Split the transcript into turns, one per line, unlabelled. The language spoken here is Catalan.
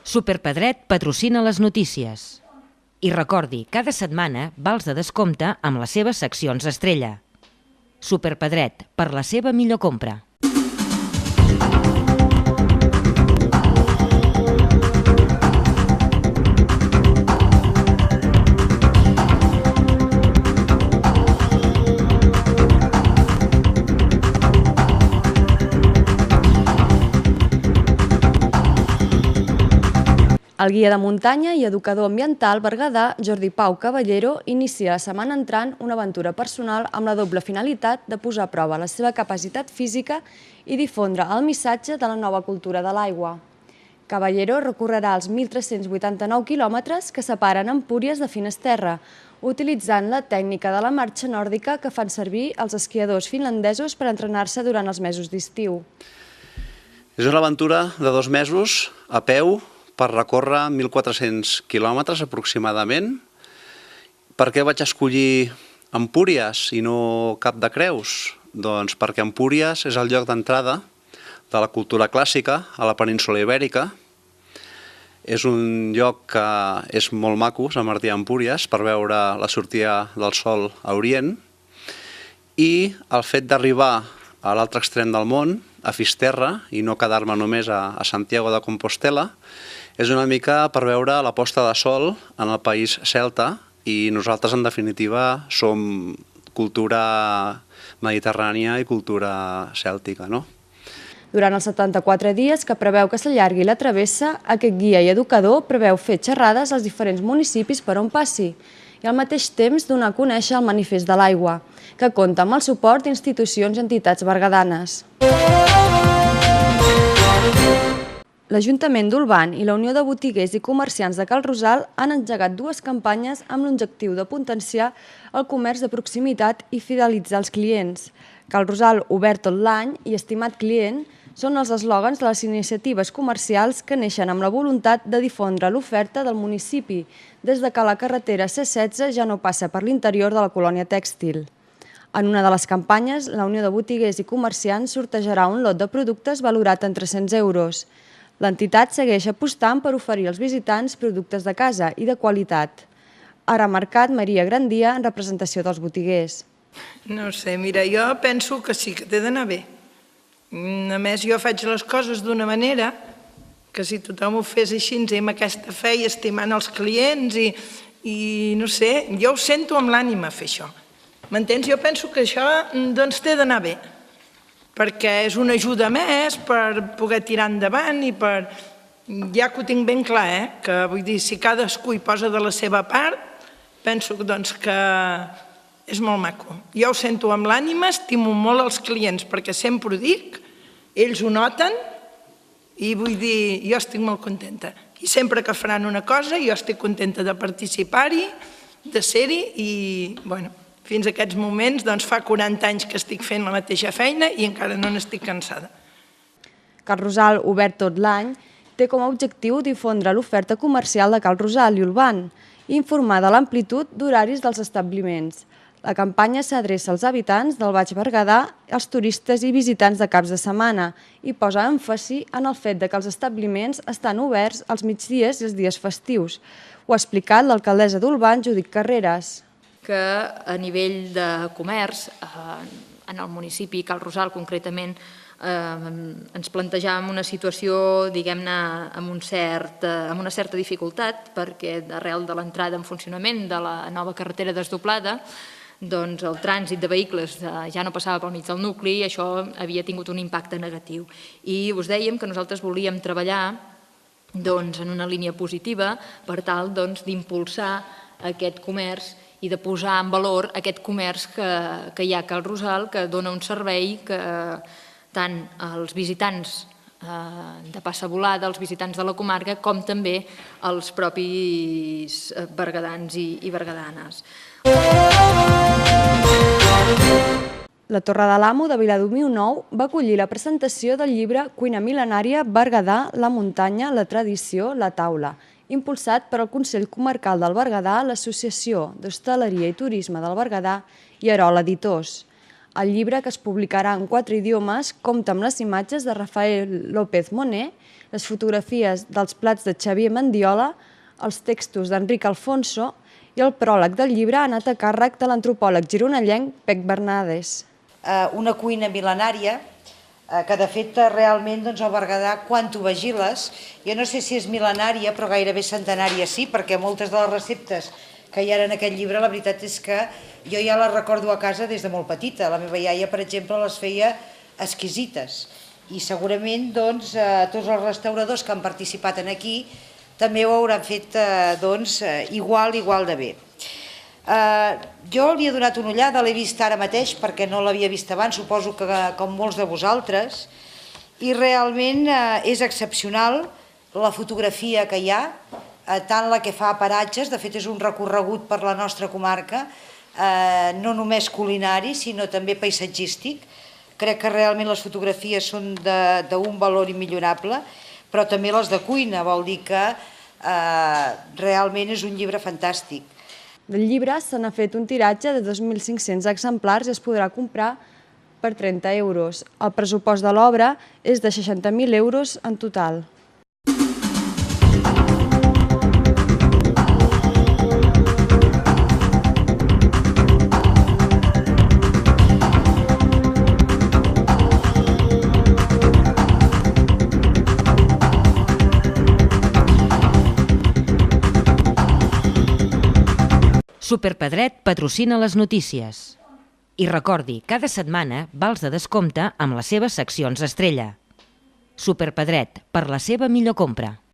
Superpedret patrocina les notícies. I recordi, cada setmana vals de descompte amb les seves seccions estrella. Superpedret, per la seva millor compra.
El guia de muntanya i educador ambiental berguedà, Jordi Pau Caballero, inicia la setmana entrant una aventura personal amb la doble finalitat de posar a prova la seva capacitat física i difondre el missatge de la nova cultura de l'aigua. Caballero recorrerà els 1.389 quilòmetres que separen Empúries de Finisterre, utilitzant la tècnica de la marxa nòrdica que fan servir els esquiadors finlandesos per entrenar-se durant els mesos d'estiu.
És una aventura de 2 mesos a peu, per recórrer 1.400 quilòmetres aproximadament. Per què vaig escollir Empúries i no Cap de Creus? Doncs perquè Empúries és el lloc d'entrada de la cultura clàssica a la península Ibèrica. És un lloc que és molt maco, Sant Martí d'Empúries, per veure la sortida del sol a Orient. I el fet d'arribar a l'altre extrem del món, a Fisterra, i no quedar-me només a Santiago de Compostela, és una mica per veure la posta de sol en el país celta i nosaltres, en definitiva, som cultura mediterrània i cultura cèltica, no?
Durant els 74 dies que preveu que s'allargui la travessa, aquest guia i educador preveu fer xerrades als diferents municipis per on passi i al mateix temps donar a conèixer el Manifest de l'Aigua, que compta amb el suport d'institucions i entitats berguedanes. L'Ajuntament d'Olvan i la Unió de Botiguers i Comerciants de Cal Rosal han engegat 2 campanyes amb l'objectiu de potenciar el comerç de proximitat i fidelitzar els clients. Cal Rosal, obert tot l'any, i estimat client són els eslògans de les iniciatives comercials que neixen amb la voluntat de difondre l'oferta del municipi, des de que la carretera C16 ja no passa per l'interior de la colònia tèxtil. En una de les campanyes, la Unió de Botiguers i Comerciants sortejarà un lot de productes valorat en 300 euros. L'entitat segueix apostant per oferir als visitants productes de casa i de qualitat. Ha remarcat Maria Grandia en representació dels botiguers.
No sé, mira, jo penso que sí, que té d'anar bé. A més, jo faig les coses d'una manera que si tothom ho fes així, amb aquesta fe i estimant els clients i no sé, jo ho sento amb l'ànima fer això. M'entens? Jo penso que això doncs té d'anar bé, perquè és una ajuda més per poder tirar endavant i per... Ja que ho tinc ben clar, que vull dir, si cadascú hi posa de la seva part, penso doncs, que és molt maco. Jo ho sento amb l'ànima, estimo molt els clients, perquè sempre ho dic, ells ho noten i vull dir, jo estic molt contenta. I sempre que faran una cosa, jo estic contenta de participar-hi, de ser-hi i, bueno, fins a aquests moments, doncs fa 40 anys que estic fent la mateixa feina i encara no n'estic cansada.
Cal Rosal, obert tot l'any, té com a objectiu difondre l'oferta comercial de Cal Rosal i Olvan i informar de l'amplitud d'horaris dels establiments. La campanya s'adreça als habitants del Baix Berguedà, als turistes i visitants de caps de setmana i posa èmfasi en el fet que els establiments estan oberts als migdies i els dies festius. Ho ha explicat l'alcaldessa d'Olvan, Judit Carreras.
Que a nivell de comerç, en el municipi Cal Rosal concretament, ens plantejàvem una situació, diguem-ne, amb una certa dificultat, perquè arrel de l'entrada en funcionament de la nova carretera desdoblada, doncs el trànsit de vehicles ja no passava pel mig del nucli i això havia tingut un impacte negatiu. I us dèiem que nosaltres volíem treballar en una línia positiva per tal d'impulsar aquest comerç i de posar en valor aquest comerç que hi ha a Cal Rosal, que dona un servei que tant als visitants de passa volada, als visitants de la comarca, com també als propis berguedans i berguedanes.
La Torre de l'Amo de Viladomiu Nou va acollir la presentació del llibre Cuina mil·lenària Berguedà, la muntanya, la tradició, la taula, impulsat per al Consell Comarcal del Berguedà, l'Associació d'Hostaleria i Turisme del Berguedà i Arola Editors. El llibre, que es publicarà en 4 idiomes, compta amb les imatges de Rafael López Moner, les fotografies dels plats de Xavier Mendiola, els textos d'Enric Alfonso i el pròleg del llibre ha anat a càrrec de l'antropòleg gironellenc Pec Bernades.
Una cuina mil·lenària que de fet realment al Berguedà, quan tu vigiles, jo no sé si és mil·lenària però gairebé centenària sí, perquè moltes de les receptes que hi ha en aquest llibre la veritat és que jo ja les recordo a casa des de molt petita. La meva iaia, per exemple, les feia exquisites i segurament tots els restauradors que han participat aquí també ho hauran fet igual de bé. Jo li he donat una ullada, l'he vist ara mateix perquè no l'havia vist abans, suposo que com molts de vosaltres, i realment és excepcional la fotografia que hi ha, tant la que fa a paratges, de fet és un recorregut per la nostra comarca, no només culinari sinó també paisatgístic. Crec que realment les fotografies són d'un valor immillorable, però també les de cuina, vol dir que realment és un llibre fantàstic.
Del llibre se n'ha fet un tiratge de 2.500 exemplars i es podrà comprar per 30 euros. El pressupost de l'obra és de 60.000 euros en total.
Superpedret patrocina les notícies. I recordi, cada setmana vals de descompte amb les seves seccions estrella. Superpedret, per la seva millor compra.